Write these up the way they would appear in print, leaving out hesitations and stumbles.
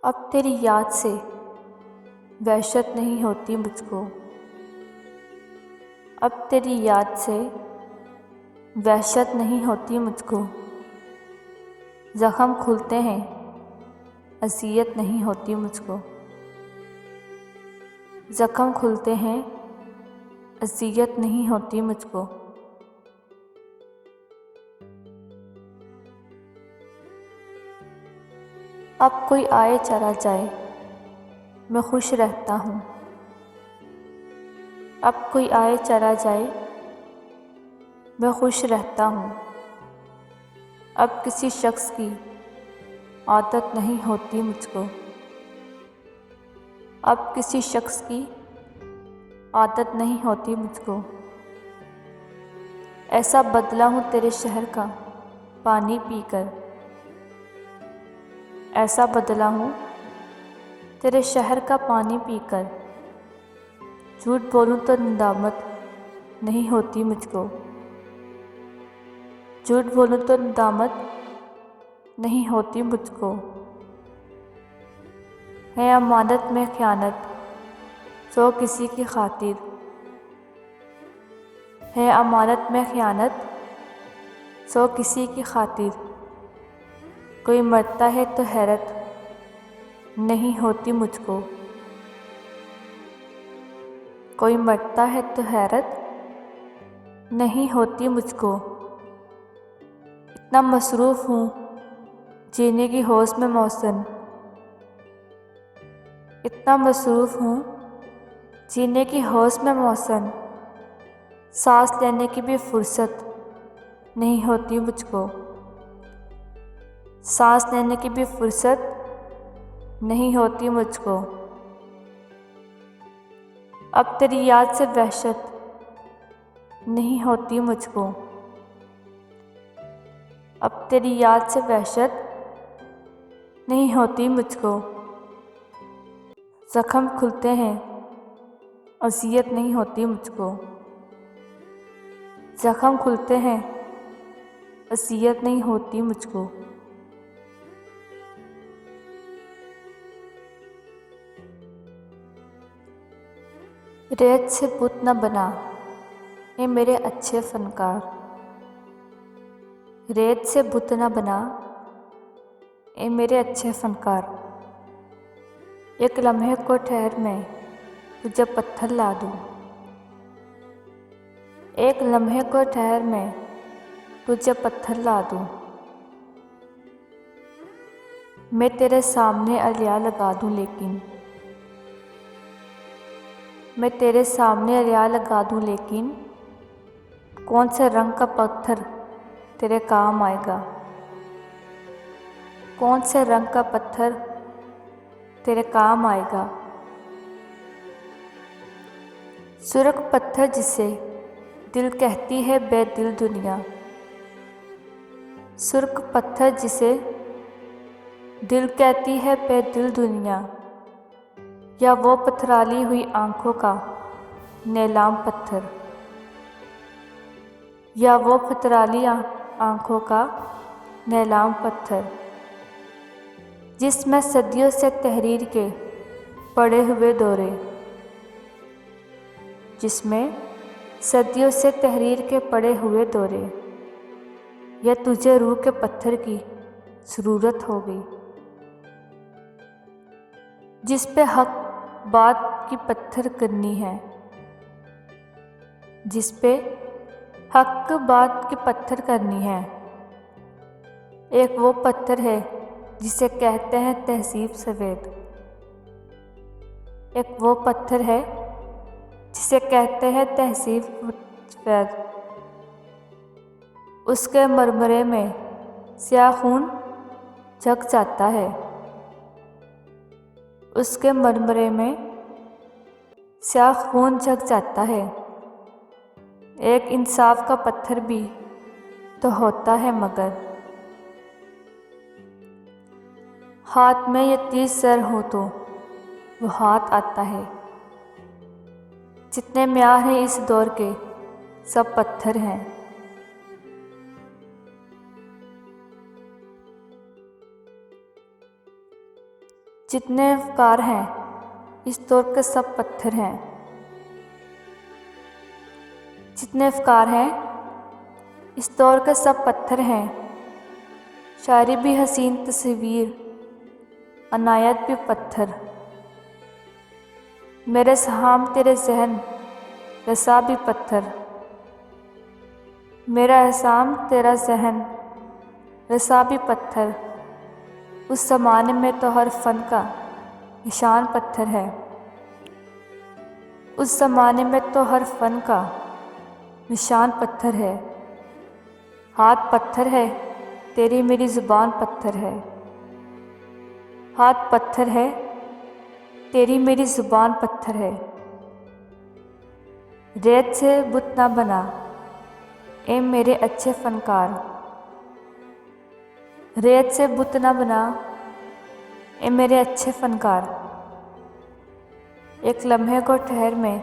अब तेरी याद से वहशत नहीं होती मुझको। अब तेरी याद से वहशत नहीं होती मुझको। ज़ख्म खुलते हैं, अज़ियत नहीं होती मुझको। ज़ख्म खुलते हैं, अज़ियत नहीं होती मुझको। अब कोई आए चला जाए, मैं खुश रहता हूँ। अब कोई आए चला जाए, मैं खुश रहता हूँ। अब किसी शख्स की आदत नहीं होती मुझको। अब किसी शख्स की आदत नहीं होती मुझको। ऐसा बदला हूँ तेरे शहर का पानी पीकर। ऐसा बदला हूँ तेरे शहर का पानी पीकर। झूठ बोलूँ तो नदामत नहीं होती मुझको। झूठ बोलूँ तो नदामत नहीं होती मुझको। है अमानत में ख़यानत सो किसी की खातिर। है अमानत में ख़यानत सो किसी की खातिर। कोई मरता है तो हैरत नहीं होती मुझको। कोई मरता है तो हैरत नहीं होती मुझको। इतना मसरूफ़ हूँ जीने की होश में मौसन। इतना मसरूफ़ हूँ जीने की होश में मौसन। सांस लेने की भी फुर्सत नहीं होती मुझको। सांस लेने की भी फुर्सत नहीं होती मुझको। अब तेरी याद से वहशत नहीं होती मुझको। अब तेरी याद से वहशत नहीं होती मुझको। ज़ख्म खुलते हैं, अज़ियत नहीं होती मुझको। ज़ख्म खुलते हैं, अज़ियत नहीं होती मुझको। रेत से बुत न बना ए मेरे अच्छे फ़नकार। रेत से बुत न बना ए मेरे अच्छे फ़नकार। एक लम्हे को ठहर मैं तुझे पत्थर ला दूँ। एक लम्हे को ठहर मैं तुझे पत्थर ला दूँ। मैं तेरे सामने अलिया लगा दूँ लेकिन। मैं तेरे सामने अलिया लगा दूँ लेकिन कौन से रंग का पत्थर तेरे काम आएगा। कौन से रंग का पत्थर तेरे काम आएगा। सुर्ख पत्थर जिसे दिल कहती है बेदिल दुनिया। सुर्ख पत्थर जिसे दिल कहती है बेदिल दुनिया। या वो पथराली हुई आँखों का नीलाम पत्थर। या वो पथराली आँखों का नीलाम पत्थर। जिसमें सदियों से तहरीर के पड़े हुए दौरे। जिसमें सदियों से तहरीर के पड़े हुए दौरे। या तुझे रूह के पत्थर की ज़रूरत हो गई। जिस पे हक बात की पत्थर करनी है। जिस पे हक बात की पत्थर करनी है। एक वो पत्थर है जिसे कहते हैं तहज़ीब सफ़ेद। एक वो पत्थर है जिसे कहते हैं तहज़ीब सफ़ेद। उसके मरमरे में स्याह खून झक जाता है। उसके मरमरे में स्याह खून झक जाता है। एक इंसाफ का पत्थर भी तो होता है मगर। हाथ में ये 30 सर हो तो वो हाथ आता है। जितने म्यार हैं इस दौर के सब पत्थर हैं। जितने अफकार हैं इस दौर के सब पत्थर हैं। जितने अफकार हैं इस दौर के सब पत्थर हैं। शायरी भी हसीन तस्वीर, अनायत भी पत्थर। मेरे सहाम तेरे जहन, रसा भी पत्थर। मेरा एहसाम तेरा जहन, रसा भी पत्थर। उस ज़माने में तो हर फ़न का निशान पत्थर है। उस ज़माने में तो हर फ़न का निशान पत्थर है। हाथ पत्थर है, तेरी मेरी ज़ुबान पत्थर है। हाथ पत्थर है, तेरी मेरी ज़ुबान पत्थर है। रेत से बुत ना बना ए मेरे अच्छे फ़नकार। रेत से बुत ना बना ए मेरे अच्छे फ़नकार। एक लम्हे को ठहर में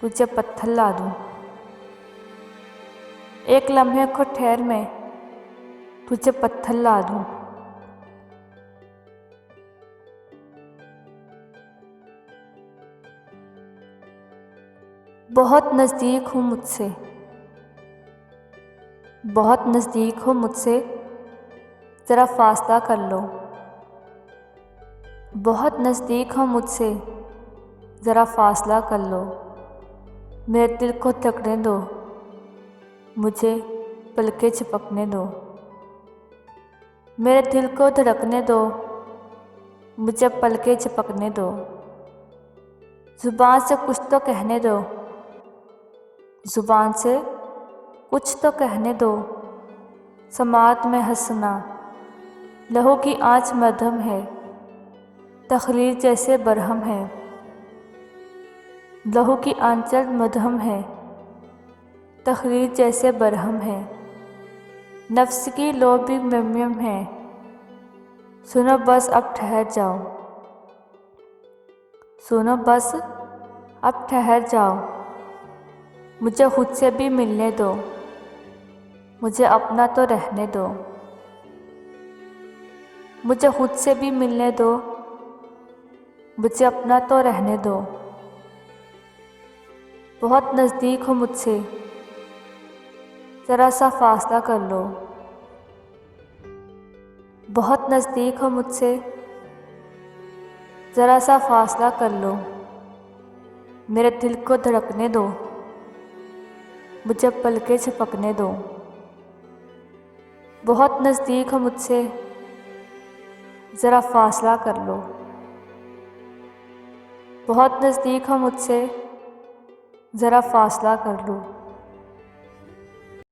तुझे पत्थर ला दूँ। एक लम्हे को ठहर में तुझे पत्थर ला दूँ। बहुत नज़दीक हूँ मुझसे, बहुत नज़दीक हो मुझसे, ज़रा फासला कर लो। बहुत नज़दीक हो मुझसे, ज़रा फासला कर लो। मेरे दिल को धड़कने दो, मुझे पलके झपकने दो। मेरे दिल को धड़कने दो, मुझे पलके झपकने दो। ज़ुबान से कुछ तो कहने दो, ज़ुबान से कुछ तो कहने दो। समात में हंसना लहू की आँच मध्यम है, तकरीर जैसे बरहम है। लहू की आंचल मध्यम है, तकरीर जैसे बरहम है। नफ्स की लो भी मम्यम है, सुनो बस अब ठहर जाओ। सुनो बस अब ठहर जाओ। मुझे खुद से भी मिलने दो, मुझे अपना तो रहने दो। मुझे खुद से भी मिलने दो, मुझे अपना तो रहने दो। बहुत नज़दीक हो मुझसे, ज़रा सा फासला कर लो। बहुत नज़दीक हो मुझसे, ज़रा सा फासला कर लो। मेरे दिल को धड़कने दो, मुझे पलके झपकने दो। बहुत नज़दीक हो मुझसे, ज़रा फासला कर लो। बहुत नज़दीक हो मुझसे, ज़रा फासला कर लो।